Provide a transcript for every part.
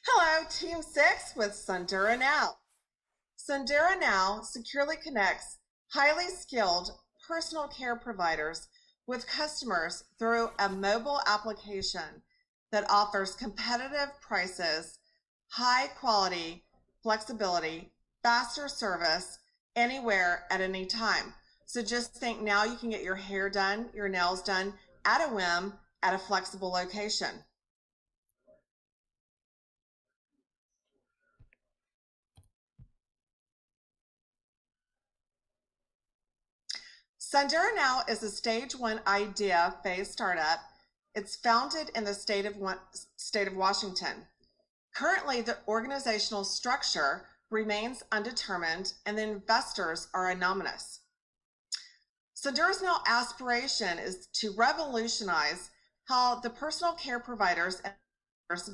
Hello, Team 6 with Sundura Now. Sundura Now securely connects highly skilled personal care providers with customers through a mobile application that offers competitive prices, high quality, flexibility, faster service anywhere at any time. So just think now you can get your hair done, your nails done at a whim at a flexible location. Sundura Now is a stage one idea phase startup. It's founded in the state of Washington. Currently, the organizational structure remains undetermined and the investors are anonymous. Sundura's Now aspiration is to revolutionize how the personal care providers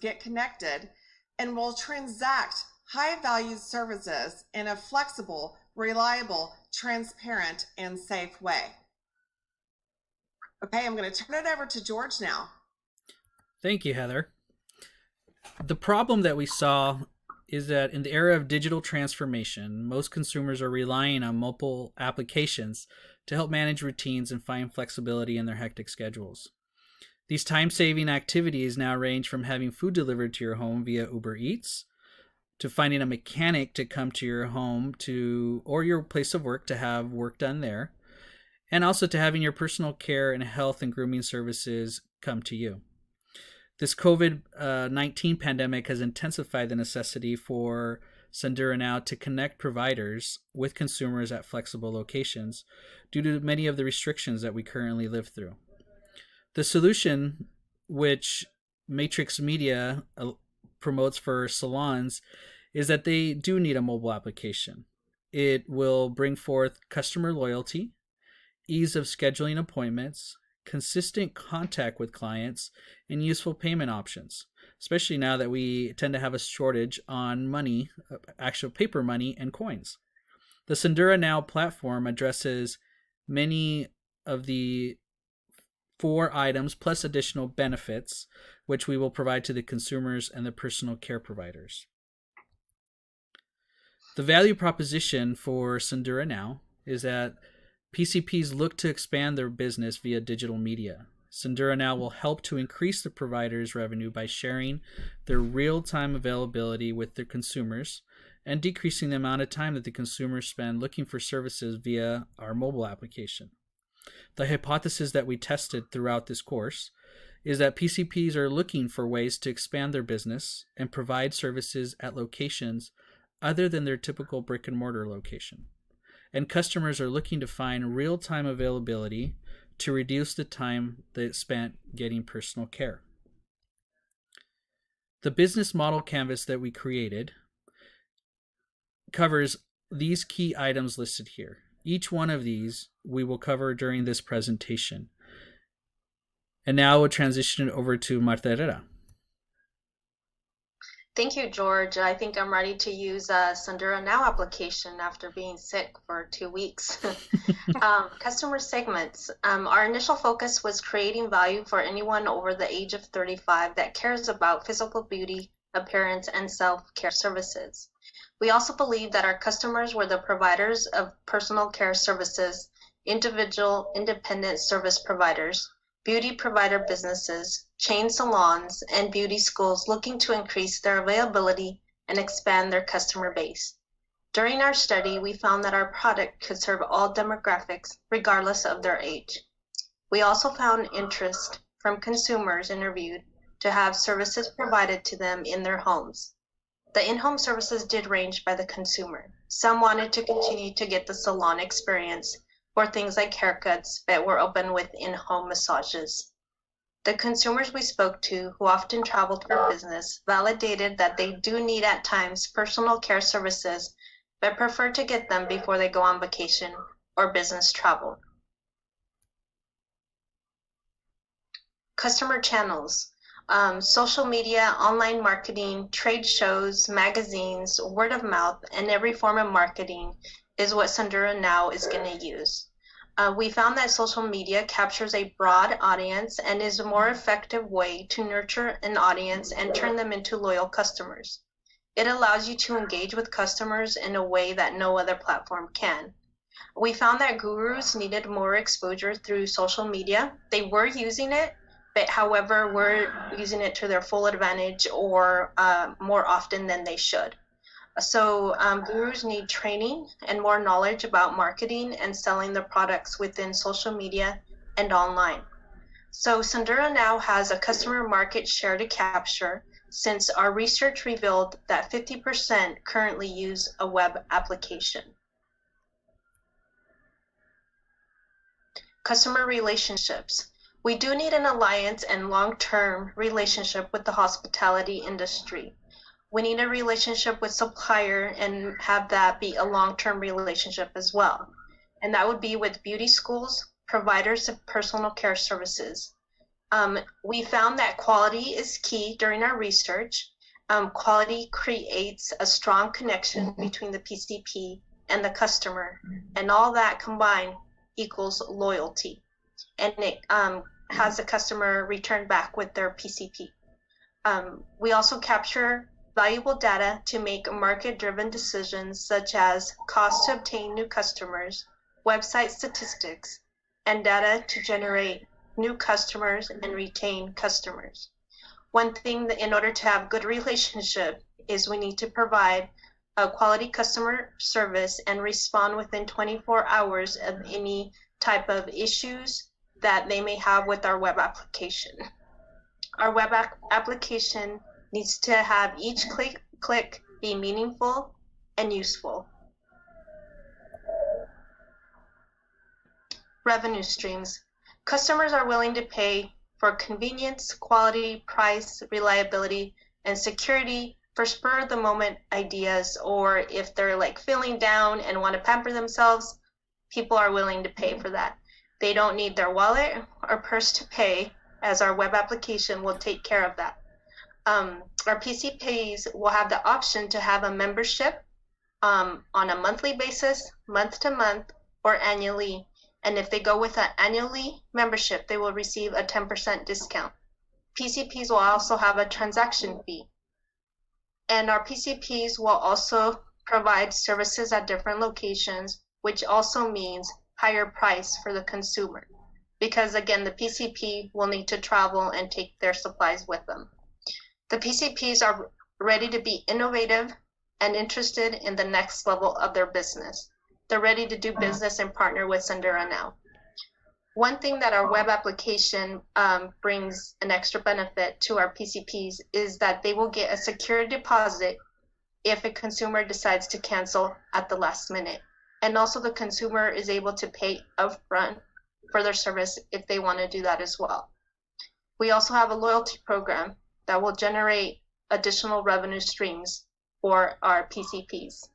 get connected and will transact high value services in a flexible, reliable, transparent, and safe way. Okay, I'm going to turn it over to George now. Thank you, Heather. The problem that we saw is that in the era of digital transformation, most consumers are relying on mobile applications to help manage routines and find flexibility in their hectic schedules. These time saving activities now range from having food delivered to your home via Uber Eats to finding a mechanic to come to your home to or your place of work to have work done there, and also to having your personal care and health and grooming services come to you. This COVID 19 pandemic has intensified the necessity for Sundura Now to connect providers with consumers at flexible locations due to many of the restrictions that we currently live through. The solution, which Matrix Media promotes for salons, is that they do need a mobile application. It will bring forth customer loyalty, ease of scheduling appointments, consistent contact with clients, and useful payment options, especially now that we tend to have a shortage on money, actual paper money, and coins. The Sundura Now platform addresses many of the four items plus additional benefits, which we will provide to the consumers and the personal care providers. The value proposition for Sundura Now is that PCPs look to expand their business via digital media. Sundura Now will help to increase the provider's revenue by sharing their real-time availability with their consumers and decreasing the amount of time that the consumers spend looking for services via our mobile application. The hypothesis that we tested throughout this course is that PCPs are looking for ways to expand their business and provide services at locations other than their typical brick and mortar location. And customers are looking to find real-time availability to reduce the time they spent getting personal care. The business model canvas that we created covers these key items listed here. Each one of these we will cover during this presentation. And now we'll transition it over to Marta Herrera. Thank you, George. I think I'm ready to use Sundura Now application after being sick for 2 weeks. Customer segments. Our initial focus was creating value for anyone over the age of 35 that cares about physical beauty, appearance, and self-care services. We also believe that our customers were the providers of personal care services, individual independent service providers, beauty provider businesses, chain salons, and beauty schools looking to increase their availability and expand their customer base. During our study, we found that our product could serve all demographics regardless of their age. We also found interest from consumers interviewed to have services provided to them in their homes. The in-home services did range by the consumer. Some wanted to continue to get the salon experience for things like haircuts, but were open with in-home massages. The consumers we spoke to, who often traveled for business, validated that they do need at times personal care services, but prefer to get them before they go on vacation or business travel. Customer channels. Social media, online marketing, trade shows, magazines, word of mouth, and every form of marketing is what Sundura Now is going to use. We found that social media captures a broad audience and is a more effective way to nurture an audience and turn them into loyal customers. It allows you to engage with customers in a way that no other platform can. We found that gurus needed more exposure through social media. They were using it, but however, were using it to their full advantage or more often than they should. So gurus need training and more knowledge about marketing and selling their products within social media and online. So Sundura now has a customer market share to capture, since our research revealed that 50% currently use a web application. Customer relationships. We do need an alliance and long-term relationship with the hospitality industry. We need a relationship with supplier and have that be a long-term relationship as well. And that would be with beauty schools, providers of personal care services. We found that quality is key during our research. Quality creates a strong connection between the PCP and the customer, and all that combined equals loyalty. And it has the customer return back with their PCP. We also capture valuable data to make market-driven decisions such as cost to obtain new customers, website statistics, and data to generate new customers and retain customers. One thing that in order to have good relationship is we need to provide a quality customer service and respond within 24 hours of any type of issues that they may have with our web application. Our web application needs to have each click be meaningful and useful. Revenue streams. Customers are willing to pay for convenience, quality, price, reliability, and security for spur-of-the-moment ideas, or if they're like feeling down and want to pamper themselves, people are willing to pay for that. They don't need their wallet or purse to pay, as our web application will take care of that. Our PCPs will have the option to have a membership on a monthly basis, month to month, or annually. And if they go with an annually membership, they will receive a 10% discount. PCPs will also have a transaction fee. And our PCPs will also provide services at different locations, which also means higher price for the consumer. Because again, the PCP will need to travel and take their supplies with them. The PCPs are ready to be innovative and interested in the next level of their business. They're ready to do business and partner with Sundura now. One thing that our web application brings an extra benefit to our PCPs is that they will get a secure deposit if a consumer decides to cancel at the last minute. And also the consumer is able to pay upfront for their service if they want to do that as well. We also have a loyalty program that will generate additional revenue streams for our PCPs.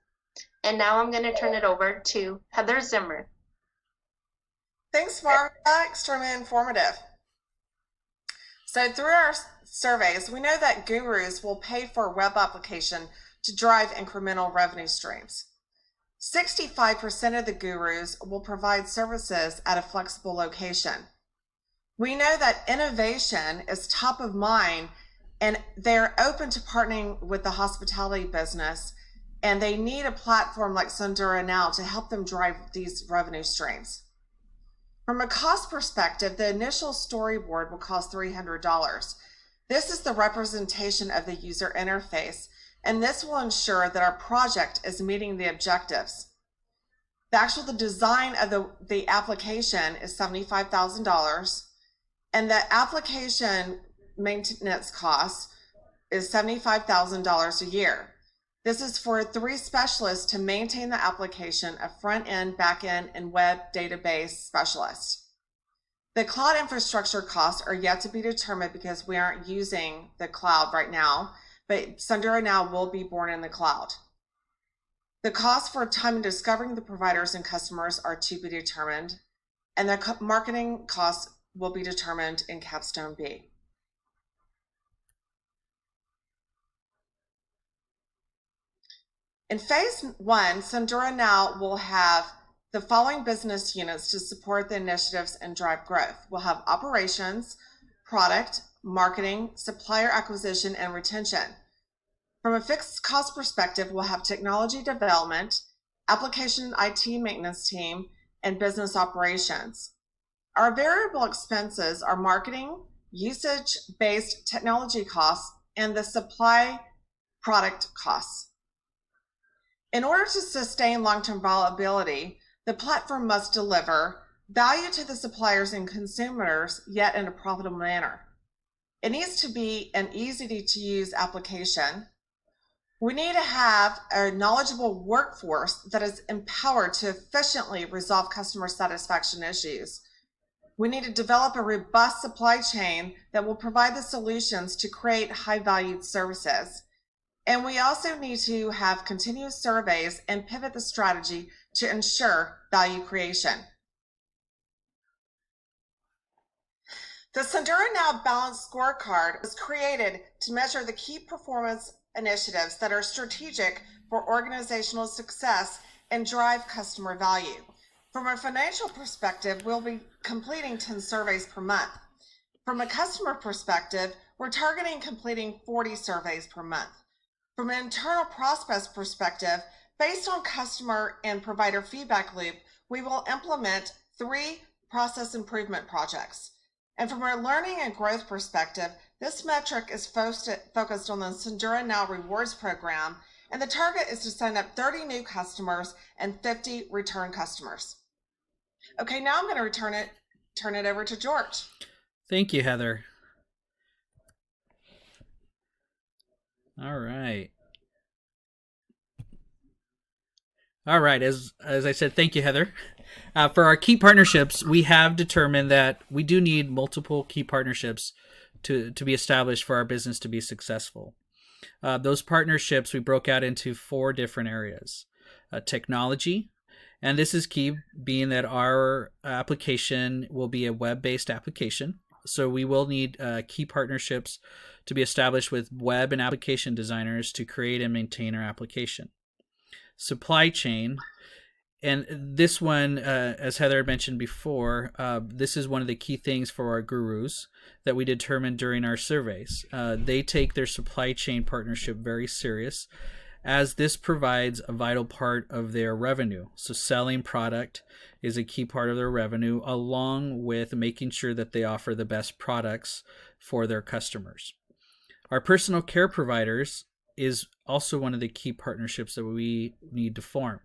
And now I'm going to turn it over to Heather Zimmer. Thanks, Martha. Extremely informative. So through our surveys, we know that gurus will pay for a web application to drive incremental revenue streams. 65% of the gurus will provide services at a flexible location. We know that innovation is top of mind, and they're open to partnering with the hospitality business, and they need a platform like Sundura Now to help them drive these revenue streams. From a cost perspective, the initial storyboard will cost $300. This is the representation of the user interface, and this will ensure that our project is meeting the objectives. The design of the application is $75,000, and the application maintenance cost is $75,000 a year. This is for 3 specialists to maintain the application, a front-end, back-end, and web database specialist. The cloud infrastructure costs are yet to be determined because we aren't using the cloud right now, but Sundura Now will be born in the cloud. The cost for time and discovering the providers and customers are to be determined, and the marketing costs will be determined in Capstone B. In phase 1, Sundura Now will have the following business units to support the initiatives and drive growth. We'll have operations, product, marketing, supplier acquisition, and retention. From a fixed cost perspective, we'll have technology development, application IT maintenance team, and business operations. Our variable expenses are marketing, usage-based technology costs, and the supply product costs. In order to sustain long-term viability, the platform must deliver value to the suppliers and consumers, yet in a profitable manner. It needs to be an easy-to-use application. We need to have a knowledgeable workforce that is empowered to efficiently resolve customer satisfaction issues. We need to develop a robust supply chain that will provide the solutions to create high-valued services. And we also need to have continuous surveys and pivot the strategy to ensure value creation. The Sendura Now Balanced Scorecard was created to measure the key performance initiatives that are strategic for organizational success and drive customer value. From a financial perspective, we'll be completing 10 surveys per month. From a customer perspective, we're targeting completing 40 surveys per month. From an internal process perspective, based on customer and provider feedback loop, we will implement 3 process improvement projects. And from a learning and growth perspective, this metric is focused on the Sendura Now Rewards program, and the target is to sign up 30 new customers and 50 return customers. Okay, now I'm going to turn it over to George. Thank you, Heather. All right. As I said, thank you, Heather. For our key partnerships, we have determined that we do need multiple key partnerships to be established for our business to be successful. Those partnerships we broke out into 4 different areas. Technology, and this is key, being that our application will be a web-based application. So we will need key partnerships to be established with web and application designers to create and maintain our application. Supply chain, and this one, as Heather mentioned before, this is one of the key things for our gurus that we determined during our surveys. They take their supply chain partnership very serious, as this provides a vital part of their revenue. So selling product is a key part of their revenue, along with making sure that they offer the best products for their customers. Our personal care providers is also one of the key partnerships that we need to form.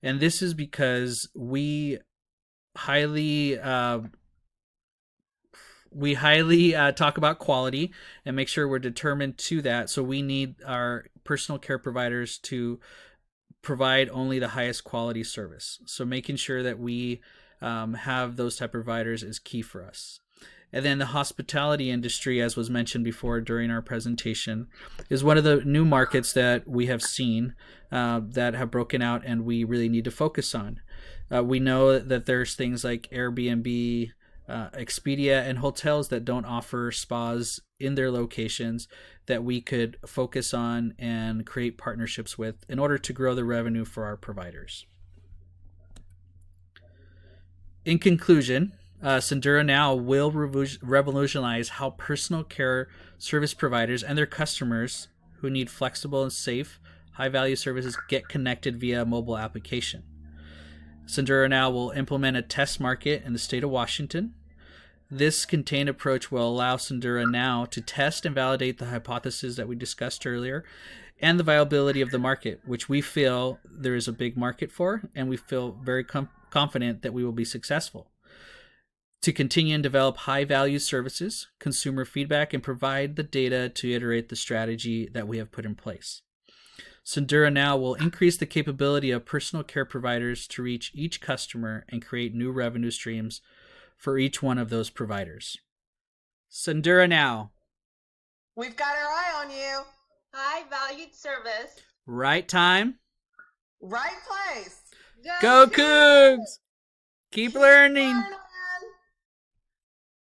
And this is because we highly talk about quality and make sure we're determined to that. So we need our personal care providers to provide only the highest quality service. So making sure that we have those type of providers is key for us. And then the hospitality industry, as was mentioned before during our presentation, is one of the new markets that we have seen that have broken out and we really need to focus on. We know that there's things like Airbnb, Expedia, and hotels that don't offer spas in their locations that we could focus on and create partnerships with in order to grow the revenue for our providers. In conclusion, Sendura Now will revolutionize how personal care service providers and their customers who need flexible and safe, high-value services get connected via a mobile application. Sendura Now will implement a test market in the state of Washington. This contained approach will allow Sendura Now to test and validate the hypothesis that we discussed earlier and the viability of the market, which we feel there is a big market for, and we feel very confident that we will be successful. To continue and develop high-value services, consumer feedback, and provide the data to iterate the strategy that we have put in place. Sendura Now will increase the capability of personal care providers to reach each customer and create new revenue streams for each one of those providers. Sendura Now. We've got our eye on you. High-valued service. Right time. Right place. Go Cougs! Keep learning.